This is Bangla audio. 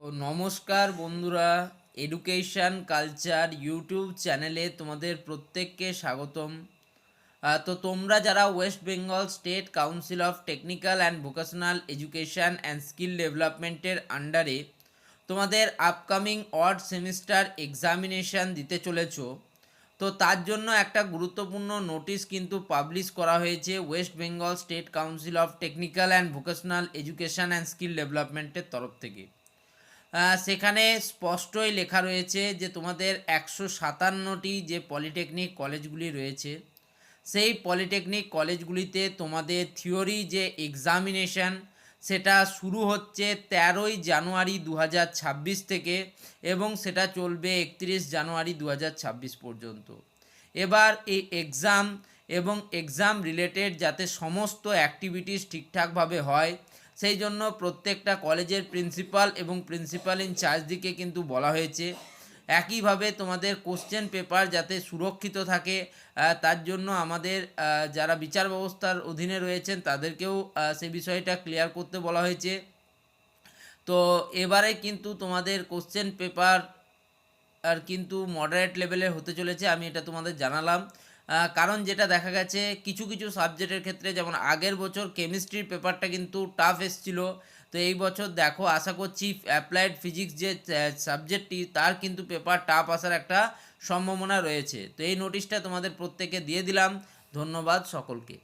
ও নমস্কার বন্ধুরা, এডুকেশন কালচার ইউটিউব চ্যানেলে তোমাদের প্রত্যেককে স্বাগতম। তো তোমরা যারা West Bengal state council of technical and vocational education and skill ডেভেলপমেন্টের আন্ডারে তোমাদের আপকামিং অড সেমিস্টার এক্সামিনেশান দিতে চলেছো, তো তার জন্য একটা গুরুত্বপূর্ণ নোটিশ কিন্তু পাবলিশ করা হয়েছে West Bengal state council of technical and vocational education and skill ডেভেলপমেন্টের তরফ থেকে। সেখানে স্পষ্টই লেখা রয়েছে যে তোমাদের 157টি যে পলিটেকনিক কলেজগুলি রয়েছে, সেই পলিটেকনিক কলেজগুলিতে তোমাদের থিওরি যে এক্সামিনেশান সেটা শুরু হচ্ছে 13ই জানুয়ারি 2026 থেকে এবং সেটা চলবে 31 জানুয়ারি 2026 পর্যন্ত। এবার এই এক্সাম এবং এক্সাম রিলেটেড যাতে সমস্ত অ্যাক্টিভিটিস ঠিকঠাকভাবে হয়, সেই জন্য প্রত্যেকটা কলেজের প্রিন্সিপাল এবং প্রিন্সিপাল ইনচার্জদিকে কিন্তু বলা হয়েছে। একইভাবে তোমাদের কোশ্চেন পেপার যাতে সুরক্ষিত থাকে, তার জন্য আমাদের যারা বিচার ব্যবস্থার অধীনে রয়েছেন তাদেরকেও সে বিষয়টা ক্লিয়ার করতে বলা হয়েছে। তো এবারে কিন্তু তোমাদের কোশ্চেন পেপার আর কিন্তু মডারেট লেভেলের হতে চলেছে, আমি এটা তোমাদের জানালাম। কারণ যেটা দেখা গেছে কিছু কিছু সাবজেক্টের ক্ষেত্রে, যেমন আগের বছর কেমিস্ট্রির পেপারটা কিন্তু টাফ এসেছিলো, তো এই বছর দেখো আশা করছি অ্যাপ্লাইড ফিজিক্স যে সাবজেক্টটি তার কিন্তু পেপার টাফ আসার একটা সম্ভাবনা রয়েছে। তো এই নোটিশটা তোমাদের প্রত্যেকে দিয়ে দিলাম। ধন্যবাদ সকলকে।